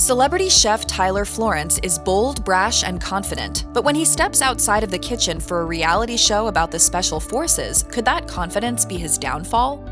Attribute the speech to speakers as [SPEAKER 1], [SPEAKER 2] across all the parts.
[SPEAKER 1] Celebrity chef Tyler Florence is bold, brash, and confident, but when he steps outside of the kitchen for a reality show about the special forces, could that confidence be his downfall?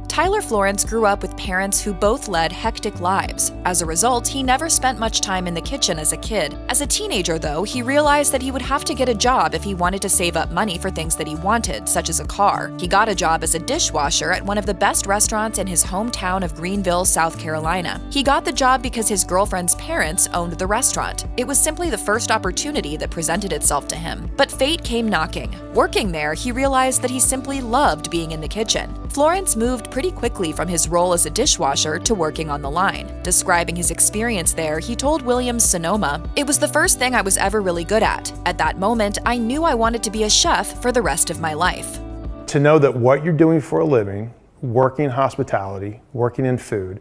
[SPEAKER 1] Tyler Florence grew up with parents who both led hectic lives. As a result, he never spent much time in the kitchen as a kid. As a teenager, though, he realized that he would have to get a job if he wanted to save up money for things that he wanted, such as a car. He got a job as a dishwasher at one of the best restaurants in his hometown of Greenville, South Carolina. He got the job because his girlfriend's parents owned the restaurant. It was simply the first opportunity that presented itself to him. But fate came knocking. Working there, he realized that he simply loved being in the kitchen. Florence moved pretty quickly from his role as a dishwasher to working on the line. Describing his experience there, he told Williams-Sonoma, "It was the first thing I was ever really good at. At that moment, I knew I wanted to be a chef for the rest of my life."
[SPEAKER 2] To know that what you're doing for a living, working in hospitality, working in food,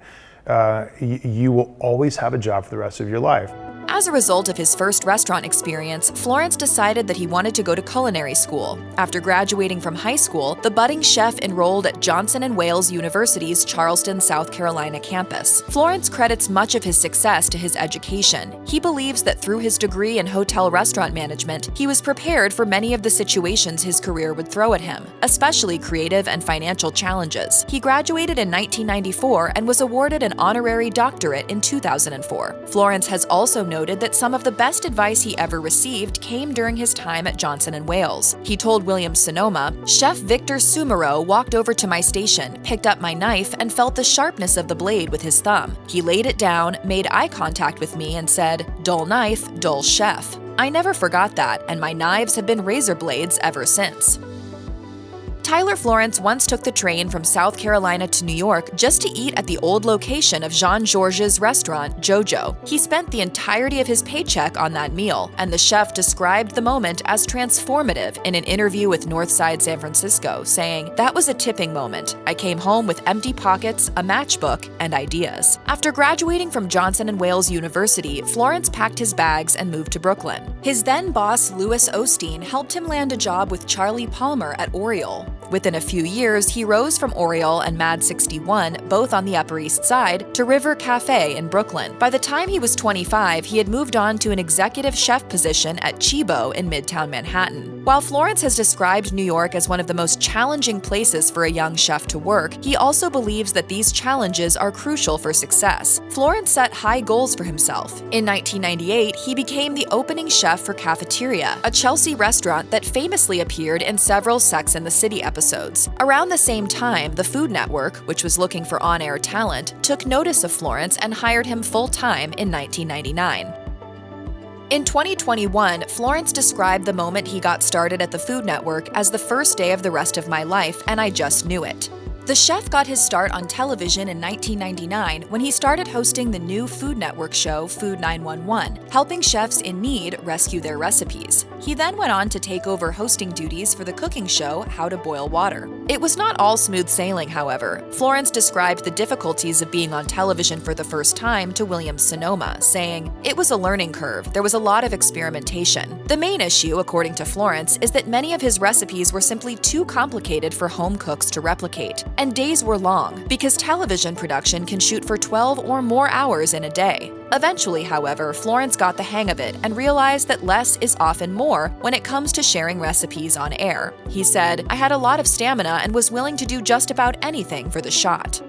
[SPEAKER 2] you will always have a job for the rest of your life.
[SPEAKER 1] As a result of his first restaurant experience, Florence decided that he wanted to go to culinary school. After graduating from high school, the budding chef enrolled at Johnson & Wales University's Charleston, South Carolina campus. Florence credits much of his success to his education. He believes that through his degree in hotel restaurant management, he was prepared for many of the situations his career would throw at him, especially creative and financial challenges. He graduated in 1994 and was awarded an honorary doctorate in 2004. Florence has also noted that some of the best advice he ever received came during his time at Johnson & Wales. He told Williams-Sonoma, "Chef Victor Sumero walked over to my station, picked up my knife, and felt the sharpness of the blade with his thumb. He laid it down, made eye contact with me, and said, 'Dull knife, dull chef.' I never forgot that, and my knives have been razor blades ever since." Tyler Florence once took the train from South Carolina to New York just to eat at the old location of Jean-Georges' restaurant, JoJo. He spent the entirety of his paycheck on that meal, and the chef described the moment as transformative in an interview with Northside San Francisco, saying, "That was a tipping moment. I came home with empty pockets, a matchbook, and ideas." After graduating from Johnson & Wales University, Florence packed his bags and moved to Brooklyn. His then boss, Louis Osteen, helped him land a job with Charlie Palmer at Oriole. Within a few years, he rose from Oriole and Mad 61, both on the Upper East Side, to River Cafe in Brooklyn. By the time he was 25, he had moved on to an executive chef position at Chibo in Midtown Manhattan. While Florence has described New York as one of the most challenging places for a young chef to work, he also believes that these challenges are crucial for success. Florence set high goals for himself. In 1998, he became the opening chef for Cafeteria, a Chelsea restaurant that famously appeared in several Sex and the City episodes. Around the same time, the Food Network, which was looking for on-air talent, took notice of Florence and hired him full-time in 1999. In 2021, Florence described the moment he got started at the Food Network as the first day of the rest of my life, and I just knew it. The chef got his start on television in 1999 when he started hosting the new Food Network show Food 911, helping chefs in need rescue their recipes. He then went on to take over hosting duties for the cooking show How to Boil Water. It was not all smooth sailing, however. Florence described the difficulties of being on television for the first time to Williams-Sonoma, saying, "It was a learning curve. There was a lot of experimentation. The main issue, according to Florence, is that many of his recipes were simply too complicated for home cooks to replicate. And days were long, because television production can shoot for 12 or more hours in a day." Eventually, however, Florence got the hang of it and realized that less is often more when it comes to sharing recipes on air. He said, "I had a lot of stamina and was willing to do just about anything for the shot."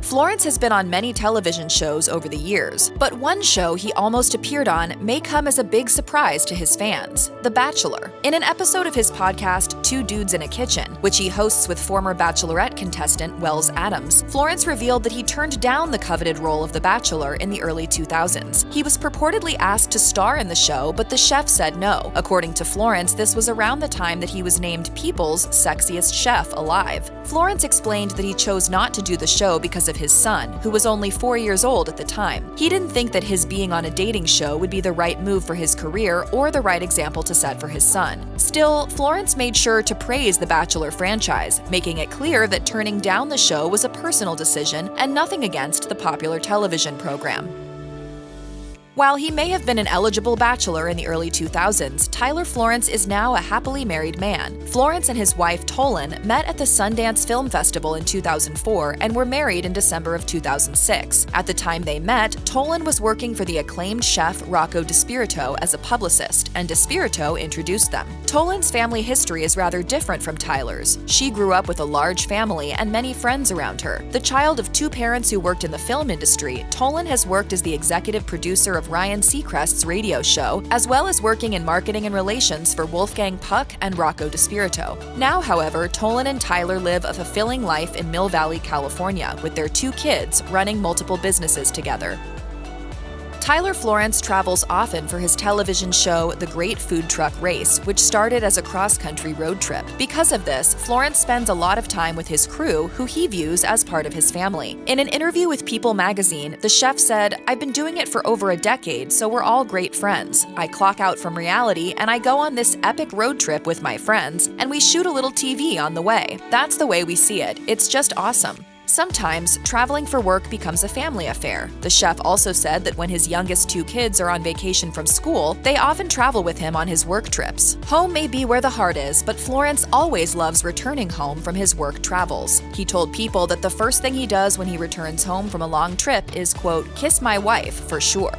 [SPEAKER 1] Florence has been on many television shows over the years, but one show he almost appeared on may come as a big surprise to his fans: The Bachelor. In an episode of his podcast, Two Dudes in a Kitchen, which he hosts with former Bachelorette contestant Wells Adams, Florence revealed that he turned down the coveted role of The Bachelor in the early 2000s. He was purportedly asked to star in the show, but the chef said no. According to Florence, this was around the time that he was named People's Sexiest Chef Alive. Florence explained that he chose not to do the show because of his son, who was only 4 years old at the time. He didn't think that his being on a dating show would be the right move for his career or the right example to set for his son. Still, Florence made sure to praise the Bachelor franchise, making it clear that turning down the show was a personal decision and nothing against the popular television program. While he may have been an eligible bachelor in the early 2000s, Tyler Florence is now a happily married man. Florence and his wife Tolan met at the Sundance Film Festival in 2004 and were married in December of 2006. At the time they met, Tolan was working for the acclaimed chef Rocco DiSpirito as a publicist, and DiSpirito introduced them. Tolan's family history is rather different from Tyler's. She grew up with a large family and many friends around her. The child of two parents who worked in the film industry, Tolan has worked as the executive producer of Ryan Seacrest's radio show, as well as working in marketing and relations for Wolfgang Puck and Rocco DiSpirito. Now, however, Tolan and Tyler live a fulfilling life in Mill Valley, California, with their two kids running multiple businesses together. Tyler Florence travels often for his television show The Great Food Truck Race, which started as a cross-country road trip. Because of this, Florence spends a lot of time with his crew, who he views as part of his family. In an interview with People magazine, the chef said, "I've been doing it for over a decade, so we're all great friends. I clock out from reality and I go on this epic road trip with my friends, and we shoot a little TV on the way. That's the way we see it. It's just awesome." Sometimes, traveling for work becomes a family affair. The chef also said that when his youngest two kids are on vacation from school, they often travel with him on his work trips. Home may be where the heart is, but Florence always loves returning home from his work travels. He told People that the first thing he does when he returns home from a long trip is, quote, "kiss my wife, for sure."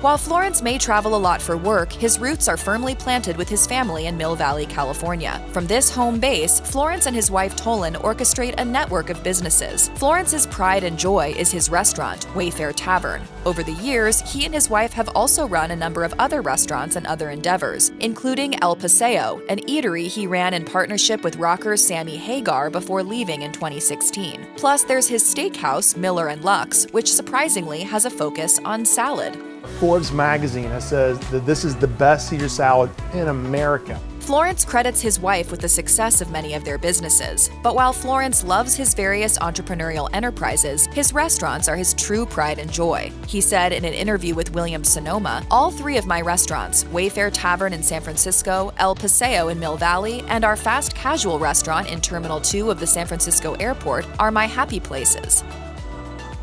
[SPEAKER 1] While Florence may travel a lot for work, his roots are firmly planted with his family in Mill Valley, California. From this home base, Florence and his wife Tolan orchestrate a network of businesses. Florence's pride and joy is his restaurant, Wayfair Tavern. Over the years, he and his wife have also run a number of other restaurants and other endeavors, including El Paseo, an eatery he ran in partnership with rocker Sammy Hagar before leaving in 2016. Plus, there's his steakhouse, Miller & Lux, which surprisingly has a focus on salad.
[SPEAKER 2] Forbes magazine has said that this is the best Caesar salad in America.
[SPEAKER 1] Florence credits his wife with the success of many of their businesses. But while Florence loves his various entrepreneurial enterprises, his restaurants are his true pride and joy. He said in an interview with William Sonoma, "All three of my restaurants, Wayfair Tavern in San Francisco, El Paseo in Mill Valley, and our fast casual restaurant in Terminal 2 of the San Francisco airport, are my happy places."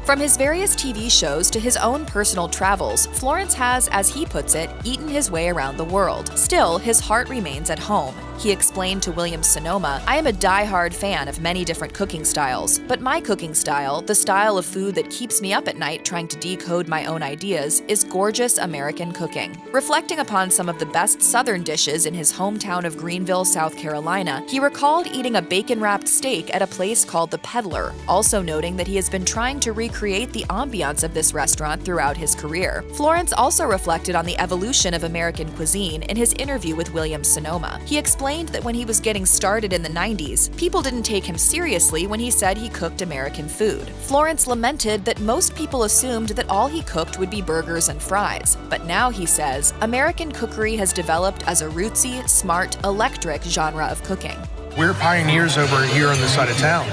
[SPEAKER 1] From his various TV shows to his own personal travels, Florence has, as he puts it, eaten his way around the world. Still, his heart remains at home. He explained to William Sonoma, "I am a die-hard fan of many different cooking styles, but my cooking style, the style of food that keeps me up at night trying to decode my own ideas, is gorgeous American cooking." Reflecting upon some of the best Southern dishes in his hometown of Greenville, South Carolina, he recalled eating a bacon-wrapped steak at a place called The Peddler, also noting that he has been trying to recreate the ambiance of this restaurant throughout his career. Florence also reflected on the evolution of American cuisine in his interview with William Sonoma. He explained that when he was getting started in the 90s, people didn't take him seriously when he said he cooked American food. Florence lamented that most people assumed that all he cooked would be burgers and fries. But now, he says, American cookery has developed as a rootsy, smart, electric genre of cooking.
[SPEAKER 3] We're pioneers over here on this side of town.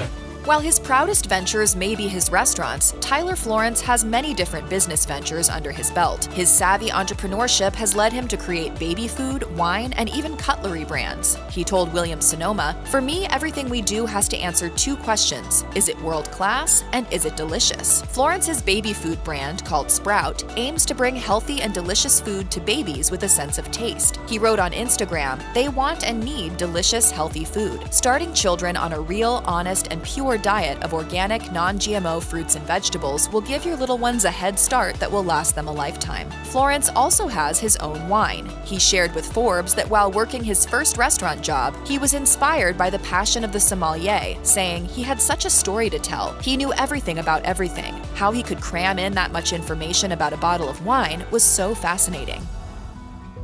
[SPEAKER 1] While his proudest ventures may be his restaurants, Tyler Florence has many different business ventures under his belt. His savvy entrepreneurship has led him to create baby food, wine, and even cutlery brands. He told William Sonoma, "For me, everything we do has to answer two questions. Is it world-class, and is it delicious?" Florence's baby food brand, called Sprout, aims to bring healthy and delicious food to babies with a sense of taste. He wrote on Instagram, "They want and need delicious, healthy food. Starting children on a real, honest, and pure diet of organic, non-GMO fruits and vegetables will give your little ones a head start that will last them a lifetime." Florence also has his own wine. He shared with Forbes that while working his first restaurant job, he was inspired by the passion of the sommelier, saying he had such a story to tell. He knew everything about everything. How he could cram in that much information about a bottle of wine was so fascinating.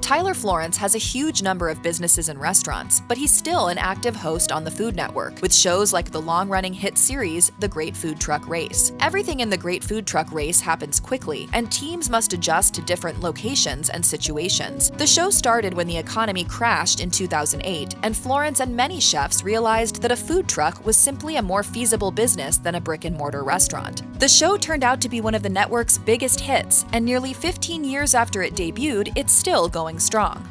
[SPEAKER 1] Tyler Florence has a huge number of businesses and restaurants, but he's still an active host on the Food Network, with shows like the long-running hit series, The Great Food Truck Race. Everything in The Great Food Truck Race happens quickly, and teams must adjust to different locations and situations. The show started when the economy crashed in 2008, and Florence and many chefs realized that a food truck was simply a more feasible business than a brick-and-mortar restaurant. The show turned out to be one of the network's biggest hits, and nearly 15 years after it debuted, it's still going strong.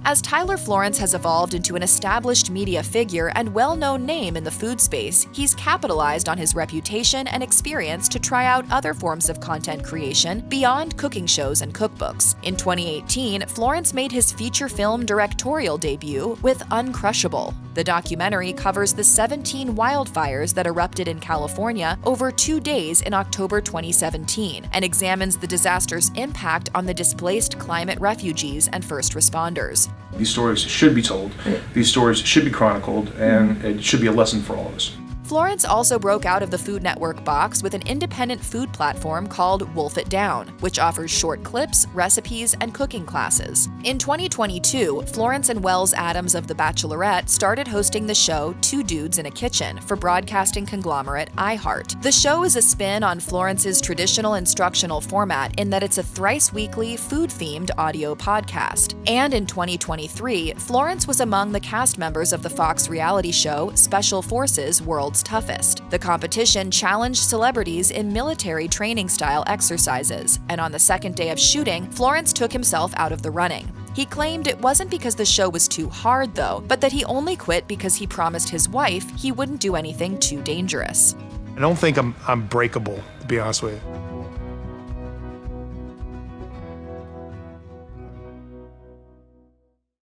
[SPEAKER 1] As Tyler Florence has evolved into an established media figure and well-known name in the food space, he's capitalized on his reputation and experience to try out other forms of content creation beyond cooking shows and cookbooks. In 2018, Florence made his feature film directorial debut with Uncrushable. The documentary covers the 17 wildfires that erupted in California over 2 days in October 2017 and examines the disaster's impact on the displaced climate refugees and first responders.
[SPEAKER 4] These stories should be told, these stories should be chronicled, and it should be a lesson for all of us.
[SPEAKER 1] Florence also broke out of the Food Network box with an independent food platform called Wolf It Down, which offers short clips, recipes, and cooking classes. In 2022, Florence and Wells Adams of The Bachelorette started hosting the show Two Dudes in a Kitchen for broadcasting conglomerate iHeart. The show is a spin on Florence's traditional instructional format in that it's a thrice-weekly, food-themed audio podcast. And in 2023, Florence was among the cast members of the Fox reality show Special Forces World's Toughest. The competition challenged celebrities in military training-style exercises, and on the second day of shooting, Florence took himself out of the running. He claimed it wasn't because the show was too hard, though, but that he only quit because he promised his wife he wouldn't do anything too dangerous.
[SPEAKER 2] I don't think I'm breakable, to be honest with you.